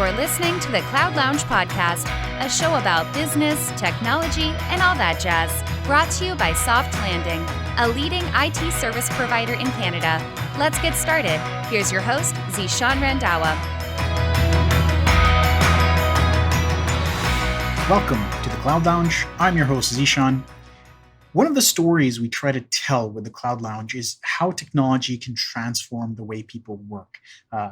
You're listening to the Cloud Lounge Podcast, a show about business, technology, and all that jazz. Brought to you by Soft Landing, a leading IT service provider in Canada. Let's get started. Here's your host, Zeshan Randhawa. Welcome to the Cloud Lounge. I'm your host, Zeshan. One of the stories we try to tell with the Cloud Lounge is how technology can transform the way people work,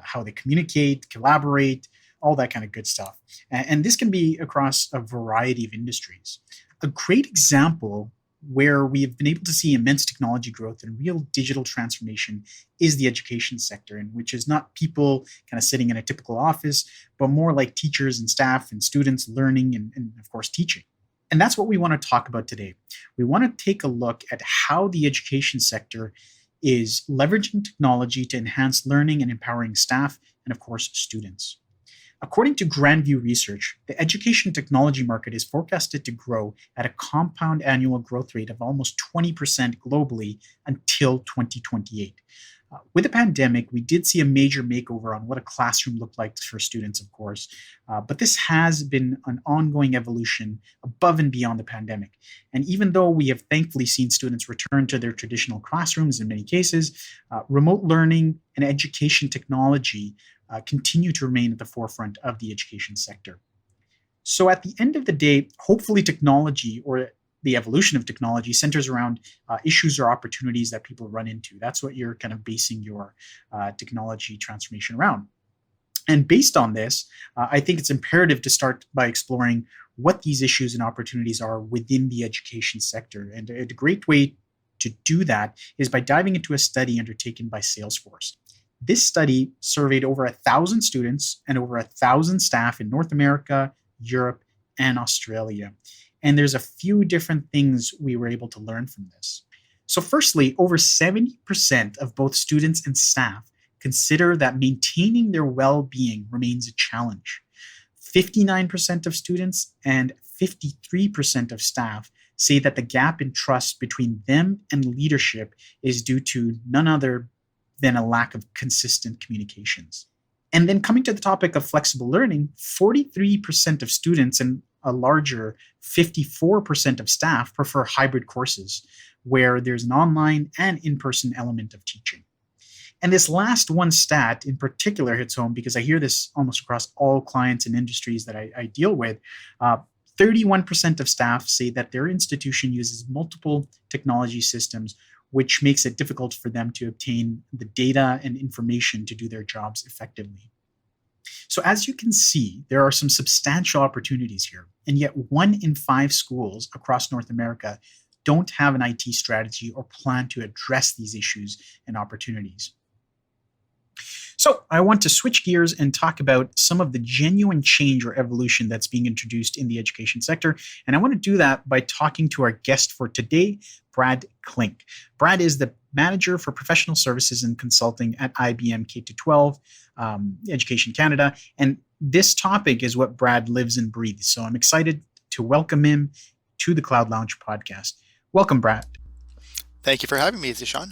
how they communicate, collaborate, all that kind of good stuff. And this can be across a variety of industries. A great example where we have been able to see immense technology growth and real digital transformation is the education sector, and which is not people kind of sitting in a typical office, but more like teachers and staff and students learning and of course, teaching. And that's what we want to talk about today. We want to take a look at how the education sector is leveraging technology to enhance learning and empowering staff and, of course, students. According to Grandview Research, the education technology market is forecasted to grow at a compound annual growth rate of almost 20% globally until 2028. With the pandemic, we did see a major makeover on what a classroom looked like for students, of course, but this has been an ongoing evolution above and beyond the pandemic. And even though we have thankfully seen students return to their traditional classrooms in many cases, remote learning and education technology continue to remain at the forefront of the education sector. So at the end of the day, hopefully technology or the evolution of technology centers around issues or opportunities that people run into. That's what you're kind of basing your technology transformation around. And based on this, I think it's imperative to start by exploring what these issues and opportunities are within the education sector. And a great way to do that is by diving into a study undertaken by Salesforce. This study surveyed over 1,000 students and over 1,000 staff in North America, Europe, and Australia. And there's a few different things we were able to learn from this. So firstly, over 70% of both students and staff consider that maintaining their well-being remains a challenge. 59% of students and 53% of staff say that the gap in trust between them and leadership is due to none other than a lack of consistent communications. And then coming to the topic of flexible learning, 43% of students and a larger 54% of staff prefer hybrid courses where there's an online and in-person element of teaching. And this last one stat in particular hits home because I hear this almost across all clients and industries that I deal with. 31% of staff say that their institution uses multiple technology systems, which makes it difficult for them to obtain the data and information to do their jobs effectively. So as you can see, there are some substantial opportunities here, and yet 1 in 5 schools across North America don't have an IT strategy or plan to address these issues and opportunities. So I want to switch gears and talk about some of the genuine change or evolution that's being introduced in the education sector. And I want to do that by talking to our guest for today, Brad Klinck. Brad is the Manager for Professional Services and Consulting at IBM K-12 Education Canada. And this topic is what Brad lives and breathes. So I'm excited to welcome him to the Cloud Lounge podcast. Welcome, Brad. Thank you for having me, Zeshan.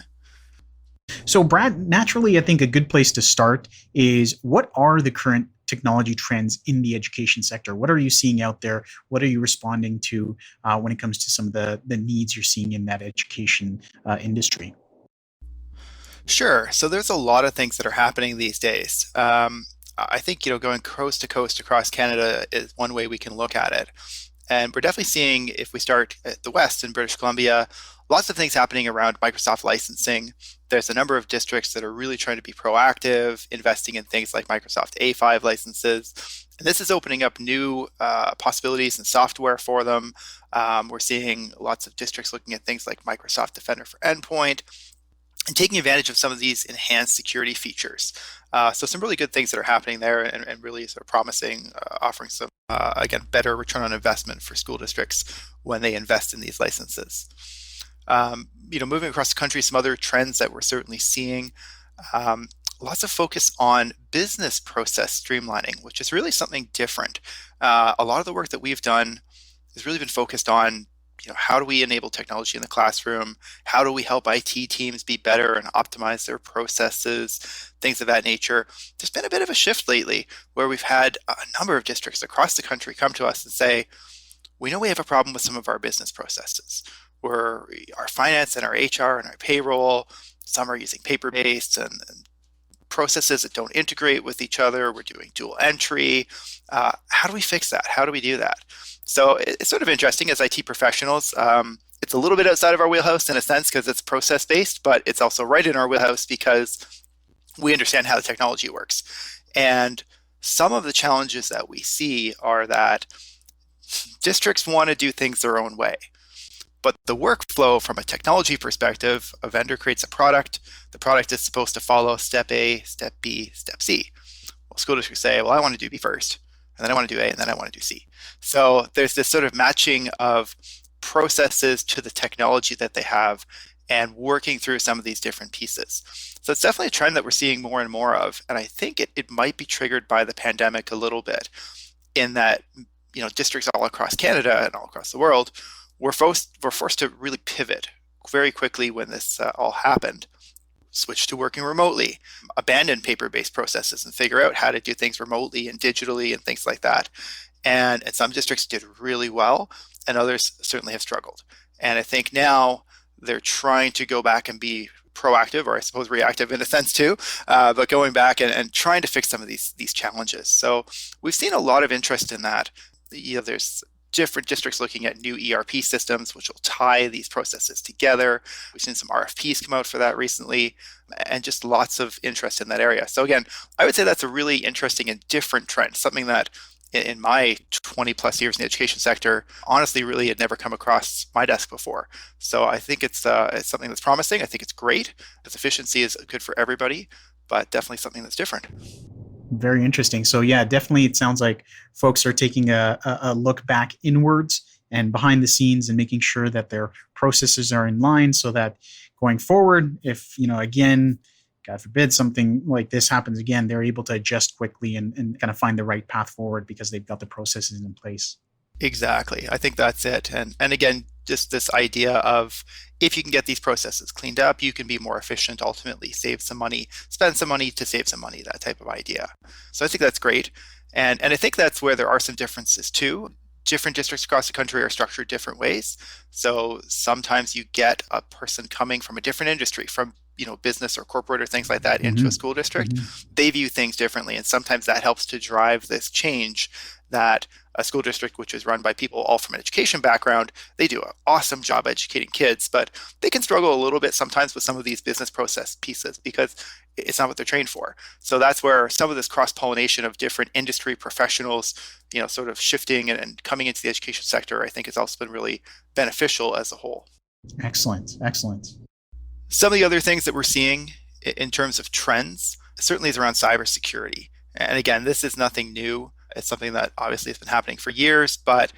So Brad, naturally, I think a good place to start is what are the current technology trends in the education sector? What are you seeing out there? What are you responding to when it comes to some of the needs you're seeing in that education industry? Sure. So there's a lot of things that are happening these days. I think, going coast to coast across Canada is one way we can look at it. And we're definitely seeing, if we start at the West in British Columbia, lots of things happening around Microsoft licensing. There's a number of districts that are really trying to be proactive, investing in things like Microsoft A5 licenses. And this is opening up new possibilities and software for them. We're seeing lots of districts looking at things like Microsoft Defender for Endpoint and taking advantage of some of these enhanced security features. So some really good things that are happening there and really sort of promising, offering some, again, better return on investment for school districts when they invest in these licenses. Moving across the country, some other trends that we're certainly seeing, lots of focus on business process streamlining, which is really something different. A lot of the work that we've done has really been focused on how do we enable technology in the classroom? How do we help IT teams be better and optimize their processes, things of that nature. There's been a bit of a shift lately where we've had a number of districts across the country come to us and say, we know we have a problem with some of our business processes, where our finance and our HR and our payroll, some are using paper-based and processes that don't integrate with each other. We're doing dual entry. How do we fix that? How do we do that? So it's sort of interesting as IT professionals. It's a little bit outside of our wheelhouse in a sense because it's process-based, but it's also right in our wheelhouse because we understand how the technology works. And some of the challenges that we see are that districts want to do things their own way. But the workflow from a technology perspective, a vendor creates a product. The product is supposed to follow step A, step B, step C. Well, school districts say, well, I want to do B first, and then I want to do A, and then I want to do C. So there's this sort of matching of processes to the technology that they have and working through some of these different pieces. So it's definitely a trend that we're seeing more and more of. And I think it might be triggered by the pandemic a little bit in that, districts all across Canada and all across the world were forced to really pivot very quickly when this all happened, switch to working remotely, abandon paper-based processes and figure out how to do things remotely and digitally and things like that. And some districts did really well, and others certainly have struggled. And I think now they're trying to go back and be proactive, or I suppose reactive in a sense too, but going back and trying to fix some of these challenges. So we've seen a lot of interest in that. There's different districts looking at new ERP systems, which will tie these processes together. We've seen some RFPs come out for that recently, and just lots of interest in that area. So again, I would say that's a really interesting and different trend, something that in my 20 plus years in the education sector, honestly, really had never come across my desk before. So I think it's something that's promising. I think it's great. Its efficiency is good for everybody, but definitely something that's different. Very interesting. So yeah, definitely it sounds like folks are taking a look back inwards and behind the scenes and making sure that their processes are in line so that going forward, if, again, God forbid something like this happens again, they're able to adjust quickly and kind of find the right path forward because they've got the processes in place. Exactly. I think that's it. And again, just this idea of if you can get these processes cleaned up, you can be more efficient, ultimately save some money, spend some money to save some money, that type of idea. So I think that's great. And I think that's where there are some differences too. Different districts across the country are structured different ways. So sometimes you get a person coming from a different industry, from business or corporate or things like that into a school district. They view things differently. And sometimes that helps to drive this change that a school district, which is run by people all from an education background, they do an awesome job educating kids, but they can struggle a little bit sometimes with some of these business process pieces because it's not what they're trained for. So that's where some of this cross-pollination of different industry professionals, sort of shifting and coming into the education sector, I think has also been really beneficial as a whole. Excellent. Some of the other things that we're seeing in terms of trends certainly is around cybersecurity. And again, this is nothing new. It's something that obviously has been happening for years, but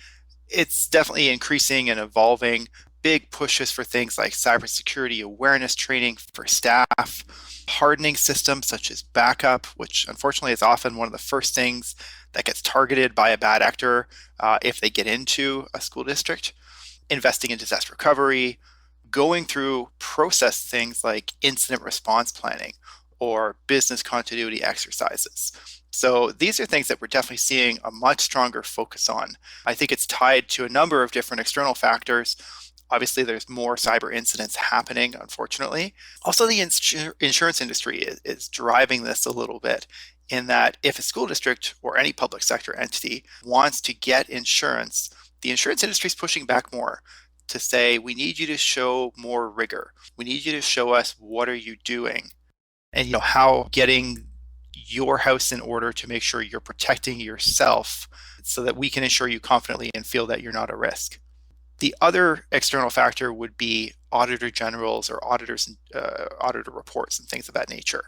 it's definitely increasing and evolving. Big pushes for things like cybersecurity awareness training for staff, hardening systems such as backup, which unfortunately is often one of the first things that gets targeted by a bad actor if they get into a school district, investing in disaster recovery, going through process things like incident response planning or business continuity exercises. So these are things that we're definitely seeing a much stronger focus on. I think it's tied to a number of different external factors. Obviously, there's more cyber incidents happening, unfortunately. Also, the insurance industry is driving this a little bit in that if a school district or any public sector entity wants to get insurance, the insurance industry is pushing back more to say, we need you to show more rigor. We need you to show us what are you doing and how getting your house in order to make sure you're protecting yourself so that we can insure you confidently and feel that you're not at risk. The other external factor would be auditor generals or auditors, auditor reports and things of that nature.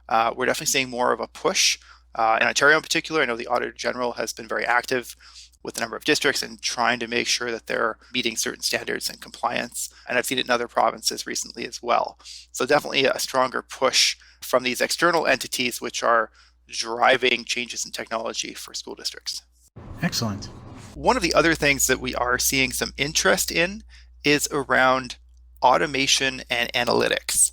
We're definitely seeing more of a push. In Ontario in particular, I know the Auditor General has been very active with a number of districts and trying to make sure that they're meeting certain standards and compliance. And I've seen it in other provinces recently as well. So definitely a stronger push from these external entities which are driving changes in technology for school districts. Excellent. One of the other things that we are seeing some interest in is around automation and analytics.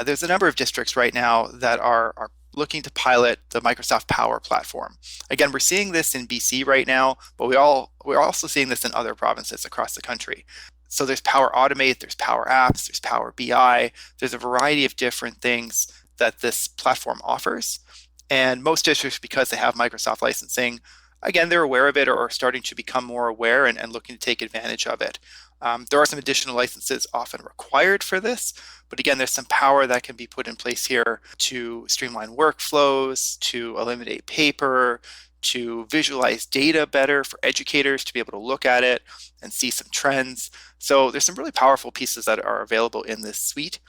There's a number of districts right now that are looking to pilot the Microsoft Power Platform. Again, we're seeing this in BC right now, but we're also seeing this in other provinces across the country. So there's Power Automate, there's Power Apps, there's Power BI. There's a variety of different things that this platform offers. And most districts, because they have Microsoft licensing, again, they're aware of it or are starting to become more aware and looking to take advantage of it. There are some additional licenses often required for this, but again, there's some power that can be put in place here to streamline workflows, to eliminate paper, to visualize data better for educators to be able to look at it and see some trends. So there's some really powerful pieces that are available in this suite.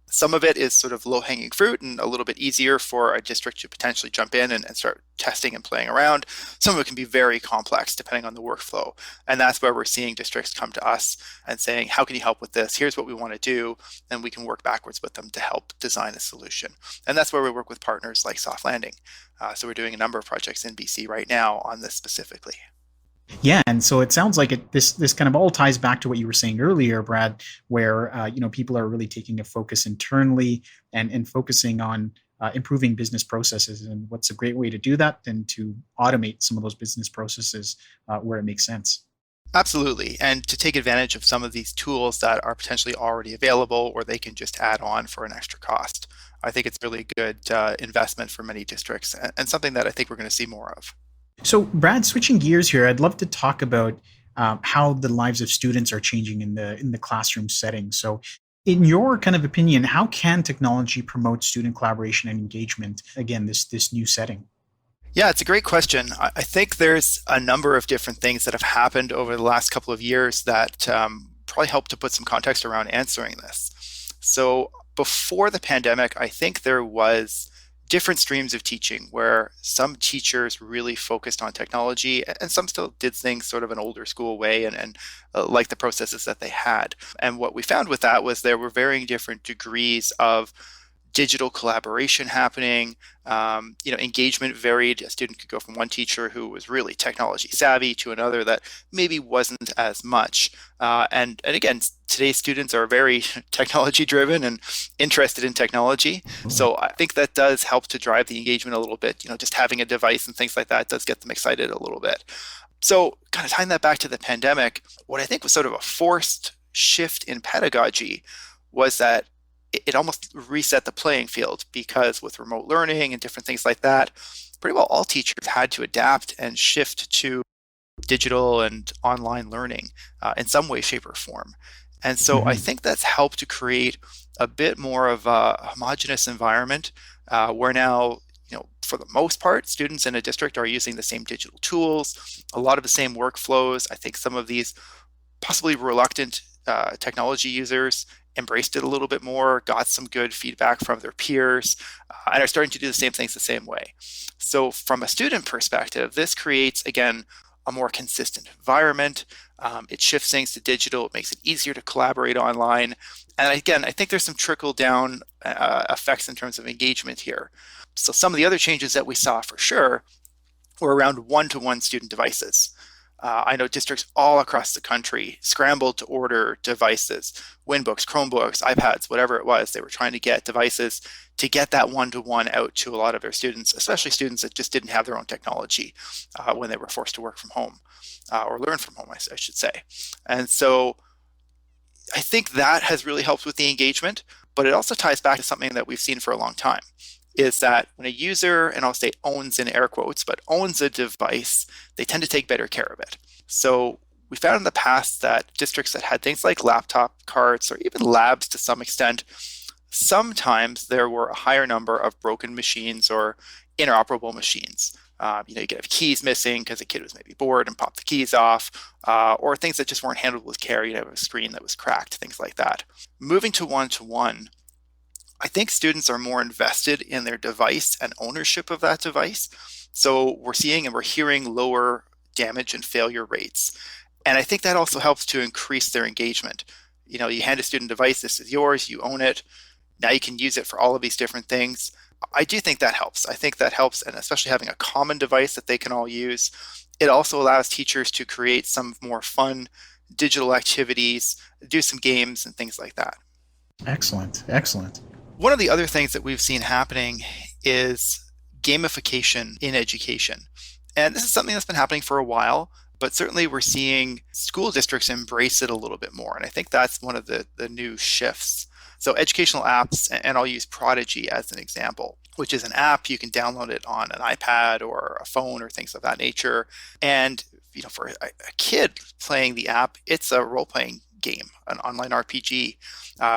Some of it is sort of low-hanging fruit and a little bit easier for a district to potentially jump in and start testing and playing around. Some of it can be very complex depending on the workflow. And that's where we're seeing districts come to us and saying, how can you help with this? Here's what we want to do. And we can work backwards with them to help design a solution. And that's where we work with partners like Soft Landing. So we're doing a number of projects in BC right now on this specifically. Yeah, and so it sounds like this kind of all ties back to what you were saying earlier, Brad, where people are really taking a focus internally and focusing on improving business processes. And what's a great way to do that than to automate some of those business processes where it makes sense. Absolutely. And to take advantage of some of these tools that are potentially already available or they can just add on for an extra cost. I think it's really good investment for many districts and something that I think we're going to see more of. So, Brad, switching gears here, I'd love to talk about how the lives of students are changing in the classroom setting. So, in your kind of opinion, how can technology promote student collaboration and engagement? Again, this new setting. Yeah, it's a great question. I think there's a number of different things that have happened over the last couple of years that probably help to put some context around answering this. So, before the pandemic, I think there was different streams of teaching where some teachers really focused on technology and some still did things sort of an older school way and like the processes that they had. And what we found with that was there were varying different degrees of digital collaboration happening. Engagement varied. A student could go from one teacher who was really technology savvy to another that maybe wasn't as much. And again, today's students are very technology driven and interested in technology. So I think that does help to drive the engagement a little bit. Just having a device and things like that does get them excited a little bit. So kind of tying that back to the pandemic, what I think was sort of a forced shift in pedagogy was that it almost reset the playing field, because with remote learning and different things like that, pretty well all teachers had to adapt and shift to digital and online learning in some way, shape, or form. And so I think that's helped to create a bit more of a homogeneous environment where now, for the most part, students in a district are using the same digital tools, a lot of the same workflows. I think some of these possibly reluctant technology users embraced it a little bit more, got some good feedback from their peers, and are starting to do the same things the same way. So from a student perspective, this creates, again, a more consistent environment. It shifts things to digital. It makes it easier to collaborate online. And again, I think there's some trickle down effects in terms of engagement here. So some of the other changes that we saw for sure were around one-to-one student devices. I know districts all across the country scrambled to order devices, Winbooks, Chromebooks, iPads, whatever it was. They were trying to get devices to get that one-to-one out to a lot of their students, especially students that just didn't have their own technology when they were forced to work from home or learn from home, I should say. And so I think that has really helped with the engagement, but it also ties back to something that we've seen for a long time. Is that when a user, and I'll say owns in air quotes, but owns a device, they tend to take better care of it. So we found in the past that districts that had things like laptop carts or even labs to some extent, sometimes there were a higher number of broken machines or inoperable machines. You could have keys missing because a kid was maybe bored and popped the keys off, or things that just weren't handled with care. You'd have a screen that was cracked, things like that. Moving to one-to-one, I think students are more invested in their device and ownership of that device. So we're seeing and we're hearing lower damage and failure rates. And I think that also helps to increase their engagement. You hand a student a device, this is yours, you own it. Now you can use it for all of these different things. I do think that helps. I think that helps, and especially having a common device that they can all use. It also allows teachers to create some more fun digital activities, do some games and things like that. Excellent. Excellent. One of the other things that we've seen happening is gamification in education. And this is something that's been happening for a while, but certainly we're seeing school districts embrace it a little bit more. And I think that's one of the new shifts. So educational apps, and I'll use Prodigy as an example, which is an app. You can download it on an iPad or a phone or things of that nature. And for a kid playing the app, it's a role-playing game, an online RPG,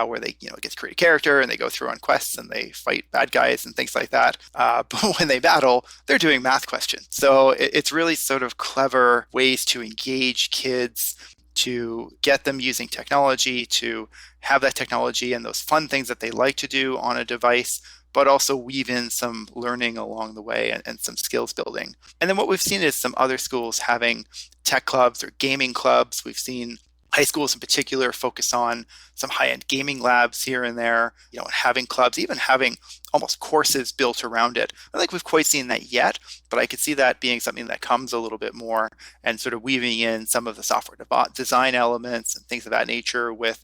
where they get to create a character and they go through on quests and they fight bad guys and things like that. But when they battle, they're doing math questions. So it's really sort of clever ways to engage kids, to get them using technology, to have that technology and those fun things that they like to do on a device, but also weave in some learning along the way and some skills building. And then what we've seen is some other schools having tech clubs or gaming clubs. We've seen high schools in particular focus on some high-end gaming labs here and there, having clubs, even having almost courses built around it. I don't think we've quite seen that yet, but I could see that being something that comes a little bit more, and sort of weaving in some of the software design elements and things of that nature with,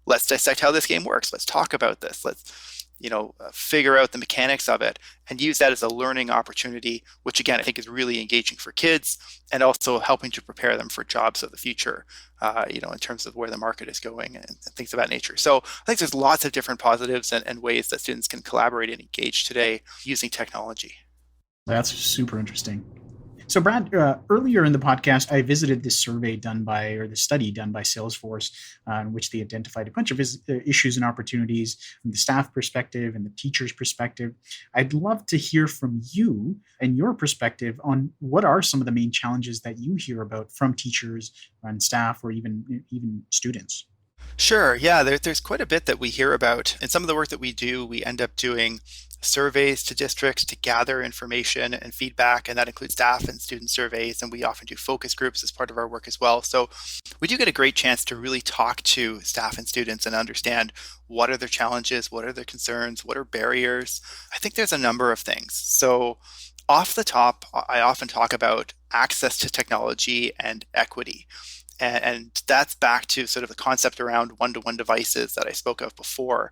let's dissect how this game works. Let's talk about this. Let's figure out the mechanics of it and use that as a learning opportunity, which again, I think is really engaging for kids and also helping to prepare them for jobs of the future, in terms of where the market is going and things of that nature. So I think there's lots of different positives and ways that students can collaborate and engage today using technology. That's super interesting. So, Brad, earlier in the podcast, I visited this study done by Salesforce, in which they identified a bunch of issues and opportunities from the staff perspective and the teacher's perspective. I'd love to hear from you and your perspective on what are some of the main challenges that you hear about from teachers and staff, or even students. Sure. Yeah, there's quite a bit that we hear about. And some of the work that we do, we end up doing surveys to districts to gather information and feedback, and that includes staff and student surveys. And we often do focus groups as part of our work as well. So we do get a great chance to really talk to staff and students and understand what are their challenges, what are their concerns, what are barriers. I think there's a number of things. So off the top, I often talk about access to technology and equity. And that's back to sort of the concept around one-to-one devices that I spoke of before.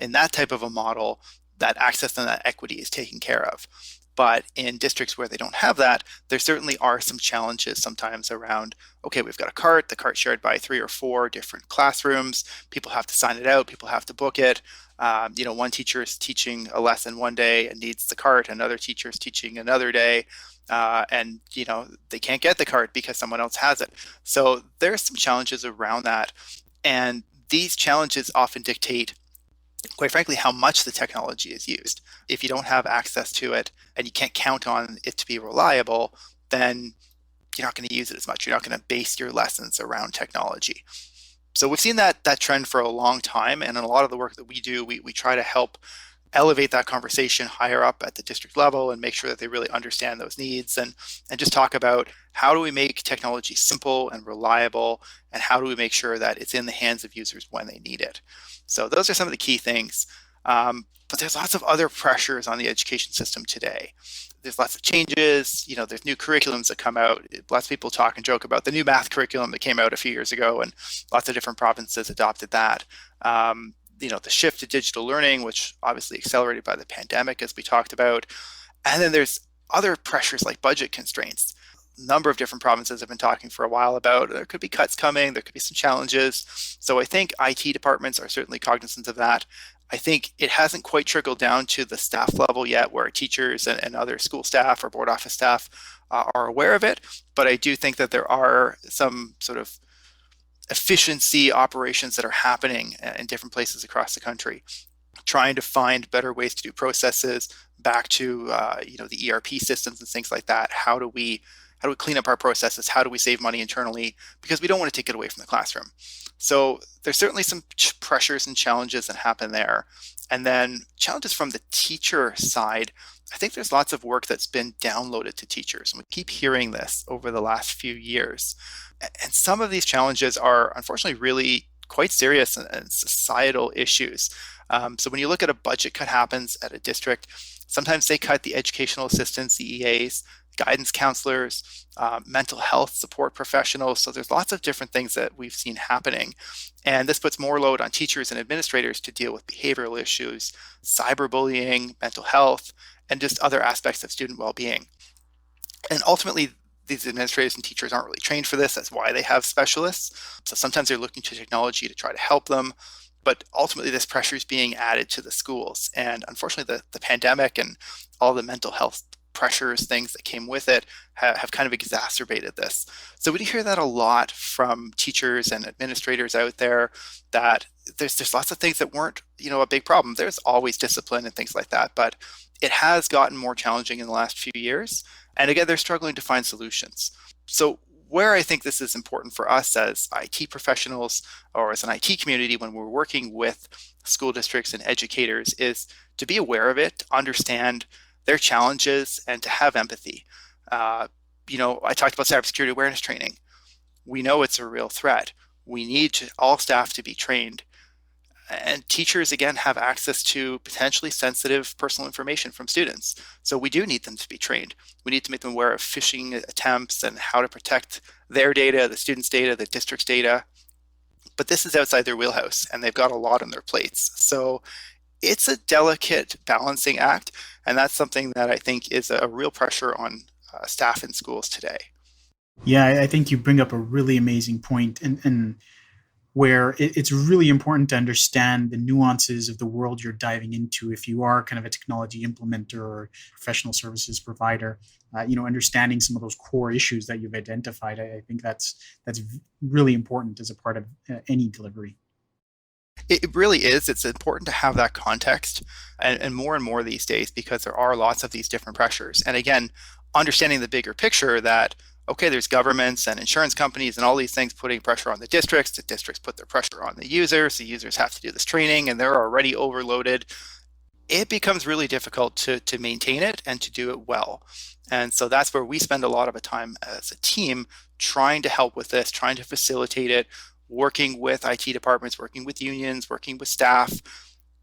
In that type of a model, that access and that equity is taken care of. But in districts where they don't have that, there certainly are some challenges sometimes around, okay, we've got the cart's shared by 3 or 4 different classrooms. People have to sign it out. People have to book it. One teacher is teaching a lesson one day and needs the cart. Another teacher is teaching another day. And they can't get the cart because someone else has it. So there's some challenges around that. And these challenges often dictate, quite frankly, how much the technology is used. If you don't have access to it and you can't count on it to be reliable, then you're not going to use it as much. You're not going to base your lessons around technology. So we've seen that trend for a long time. And in a lot of the work that we do, we try to help elevate that conversation higher up at the district level and make sure that they really understand those needs, and just talk about how do we make technology simple and reliable, and how do we make sure that it's in the hands of users when they need it. So those are some of the key things. But there's lots of other pressures on the education system today. There's lots of changes. There's new curriculums that come out. Lots of people talk and joke about the new math curriculum that came out a few years ago, and lots of different provinces adopted that. The shift to digital learning, which obviously accelerated by the pandemic, as we talked about. And then there's other pressures like budget constraints. A number of different provinces have been talking for a while about there could be cuts coming, there could be some challenges. So I think IT departments are certainly cognizant of that. I think it hasn't quite trickled down to the staff level yet, where teachers and other school staff or board office staff are aware of it. But I do think that there are some sort of efficiency operations that are happening in different places across the country, trying to find better ways to do processes, back to the ERP systems and things like that. How do we clean up our processes? How do we save money internally? Because we don't want to take it away from the classroom. So there's certainly some pressures and challenges that happen there. And then challenges from the teacher side. I think there's lots of work that's been downloaded to teachers, and we keep hearing this over the last few years. And some of these challenges are unfortunately really quite serious and societal issues. So when you look at a budget cut happens at a district, sometimes they cut the educational assistants, the EAs, guidance counselors, mental health support professionals. So there's lots of different things that we've seen happening. And this puts more load on teachers and administrators to deal with behavioral issues, cyberbullying, mental health, and just other aspects of student well-being. And ultimately, these administrators and teachers aren't really trained for this. That's why they have specialists. So sometimes they're looking to technology to try to help them. But ultimately, this pressure is being added to the schools. And unfortunately, the pandemic and all the mental health pressures, things that came with it, have kind of exacerbated this. So we do hear that a lot from teachers and administrators out there, that there's lots of things that weren't, a big problem. There's always discipline and things like that, but it has gotten more challenging in the last few years. And again, they're struggling to find solutions. So where I think this is important for us as IT professionals or as an IT community when we're working with school districts and educators is to be aware of it, understand their challenges, and to have empathy. I talked about cybersecurity awareness training. We know it's a real threat. We need all staff to be trained. And teachers, again, have access to potentially sensitive personal information from students. So we do need them to be trained. We need to make them aware of phishing attempts and how to protect their data, the students' data, the district's data. But this is outside their wheelhouse, and they've got a lot on their plates. So it's a delicate balancing act, and that's something that I think is a real pressure on staff in schools today. Yeah, I think you bring up a really amazing point, and where it's really important to understand the nuances of the world you're diving into. If you are kind of a technology implementer or professional services provider, understanding some of those core issues that you've identified, I think that's really important as a part of any delivery. It really is. It's important to have that context, and more these days, because there are lots of these different pressures. And again, understanding the bigger picture that, okay, there's governments and insurance companies and all these things putting pressure on the districts put their pressure on the users have to do this training, and they're already overloaded. It becomes really difficult to maintain it and to do it well. And so that's where we spend a lot of time as a team trying to help with this, trying to facilitate it, working with IT departments, working with unions, working with staff,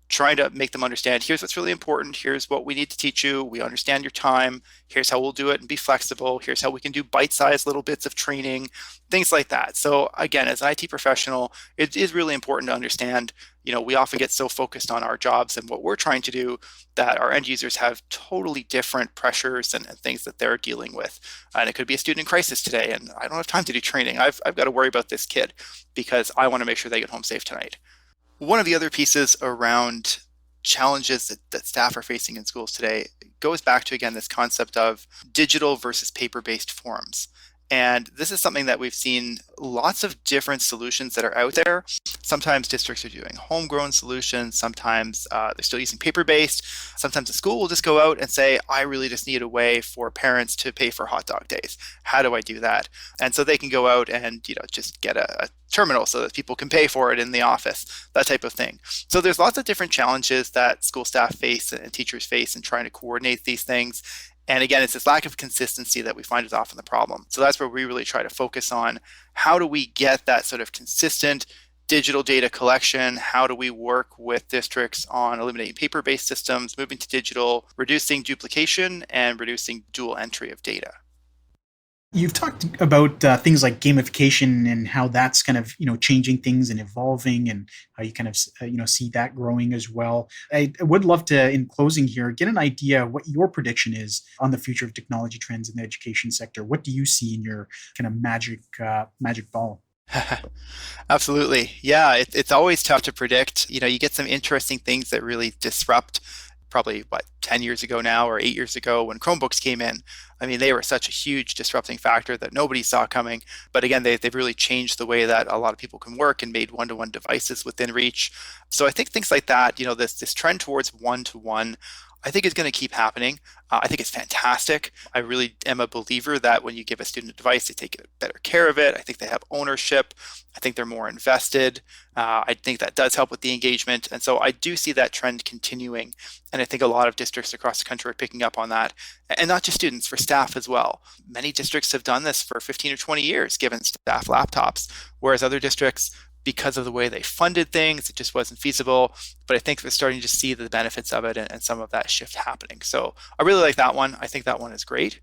trying to make them understand, here's what's really important, here's what we need to teach you, we understand your time, here's how we'll do it and be flexible, here's how we can do bite-sized little bits of training, things like that. So again, as an IT professional, it is really important to understand, we often get so focused on our jobs and what we're trying to do that our end users have totally different pressures and things that they're dealing with. And it could be a student in crisis today, and I don't have time to do training. I've got to worry about this kid because I want to make sure they get home safe tonight. One of the other pieces around challenges that staff are facing in schools today goes back to, again, this concept of digital versus paper-based forms. And this is something that we've seen lots of different solutions that are out there. Sometimes districts are doing homegrown solutions. Sometimes they're still using paper-based. Sometimes the school will just go out and say, I really just need a way for parents to pay for hot dog days. How do I do that? And so they can go out and just get a terminal so that people can pay for it in the office, that type of thing. So there's lots of different challenges that school staff face and teachers face in trying to coordinate these things. And again, it's this lack of consistency that we find is often the problem. So that's where we really try to focus on how do we get that sort of consistent digital data collection? How do we work with districts on eliminating paper-based systems, moving to digital, reducing duplication, and reducing dual entry of data? You've talked about things like gamification and how that's kind of changing things and evolving, and how you kind of see that growing as well. I would love to, in closing here, get an idea of what your prediction is on the future of technology trends in the education sector. What do you see in your kind of magic ball? Absolutely. Yeah, it's always tough to predict. You get some interesting things that really disrupt. Probably 10 years ago now or 8 years ago when Chromebooks came in. I mean, they were such a huge disrupting factor that nobody saw coming. But again, they've really changed the way that a lot of people can work and made one-to-one devices within reach. So I think things like that, this trend towards one-to-one, I think is going to keep happening. I think it's fantastic. I really am a believer that when you give a student a device, they take better care of it. I think they have ownership. I think they're more invested. I think that does help with the engagement. And so I do see that trend continuing. And I think a lot of districts across the country are picking up on that. And not just students, for staff as well. Many districts have done this for 15 or 20 years, given staff laptops, whereas other districts, because of the way they funded things, it just wasn't feasible. But I think we're starting to see the benefits of it and some of that shift happening. So I really like that one. I think that one is great.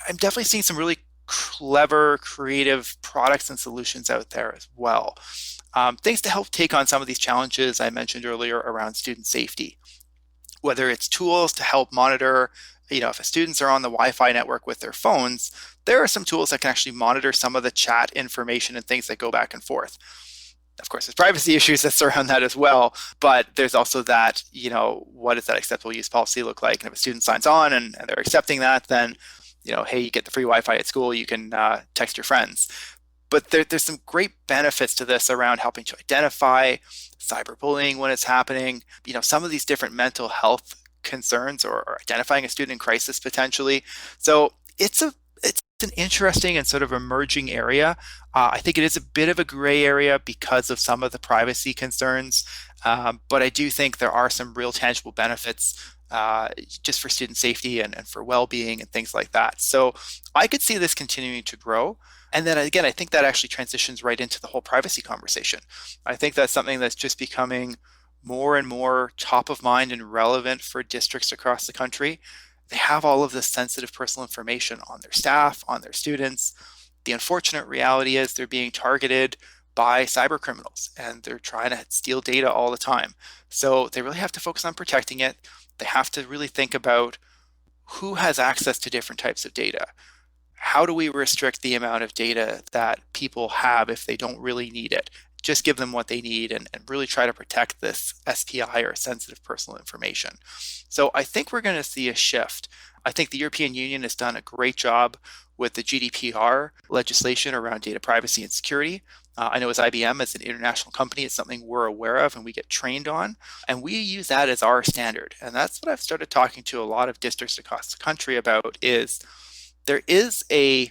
I'm definitely seeing some really clever, creative products and solutions out there as well. Things to help take on some of these challenges I mentioned earlier around student safety, whether it's tools to help monitor, if students are on the Wi-Fi network with their phones, there are some tools that can actually monitor some of the chat information and things that go back and forth. Of course, there's privacy issues that surround that as well, but there's also that, what does that acceptable use policy look like? And if a student signs on and they're accepting that, then, hey, you get the free Wi-Fi at school, you can text your friends. But there's some great benefits to this around helping to identify cyberbullying when it's happening, some of these different mental health concerns or identifying a student in crisis potentially. So it's an interesting and sort of emerging area. I think it is a bit of a gray area because of some of the privacy concerns, but I do think there are some real tangible benefits just for student safety and for well-being and things like that. So I could see this continuing to grow. And then again, I think that actually transitions right into the whole privacy conversation. I think that's something that's just becoming more and more top of mind and relevant for districts across the country. They have all of this sensitive personal information on their staff, on their students. The unfortunate reality is they're being targeted by cyber criminals and they're trying to steal data all the time. So they really have to focus on protecting it. They have to really think about who has access to different types of data. How do we restrict the amount of data that people have if they don't really need it? Just give them what they need and really try to protect this SPI or sensitive personal information. So I think we're going to see a shift. I think the European Union has done a great job with the GDPR legislation around data privacy and security. I know as IBM, as an international company, it's something we're aware of and we get trained on. And we use that as our standard. And that's what I've started talking to a lot of districts across the country about is there is a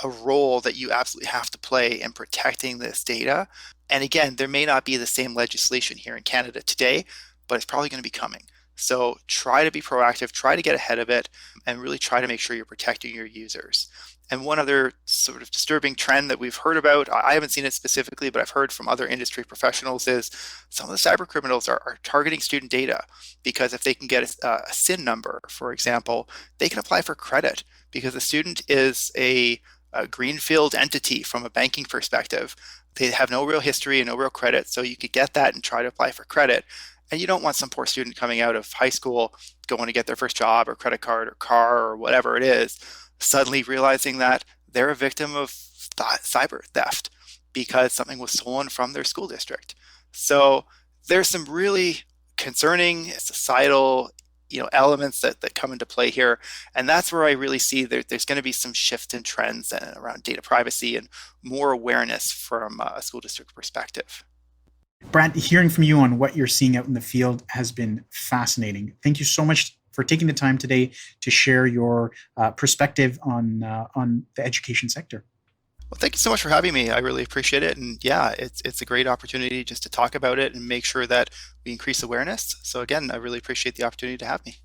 role that you absolutely have to play in protecting this data. And again, there may not be the same legislation here in Canada today, but it's probably going to be coming. So try to be proactive, try to get ahead of it, and really try to make sure you're protecting your users. And one other sort of disturbing trend that we've heard about, I haven't seen it specifically, but I've heard from other industry professionals, is some of the cyber criminals are targeting student data because if they can get a SIN number, for example, they can apply for credit because the student is a greenfield entity from a banking perspective. They have no real history and no real credit, so you could get that and try to apply for credit. And you don't want some poor student coming out of high school going to get their first job or credit card or car or whatever it is, suddenly realizing that they're a victim of cyber theft because something was stolen from their school district. So there's some really concerning societal elements that come into play here. And that's where I really see there's going to be some shift in trends around data privacy and more awareness from a school district perspective. Brad, hearing from you on what you're seeing out in the field has been fascinating. Thank you so much for taking the time today to share your perspective on the education sector. Well, thank you so much for having me. I really appreciate it. And yeah, it's a great opportunity just to talk about it and make sure that we increase awareness. So again, I really appreciate the opportunity to have me.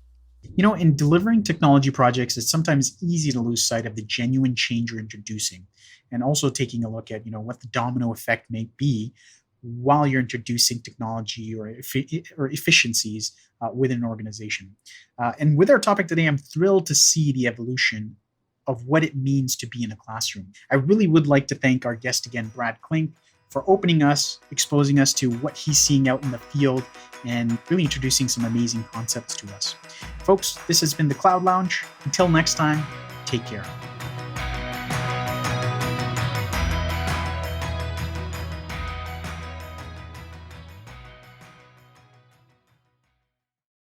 In delivering technology projects, it's sometimes easy to lose sight of the genuine change you're introducing, and also taking a look at, what the domino effect may be while you're introducing technology or efficiencies within an organization. And with our topic today, I'm thrilled to see the evolution of what it means to be in a classroom. I really would like to thank our guest again, Brad Klinck, for opening us, exposing us to what he's seeing out in the field, and really introducing some amazing concepts to us. Folks, this has been the Cloud Lounge. Until next time, take care.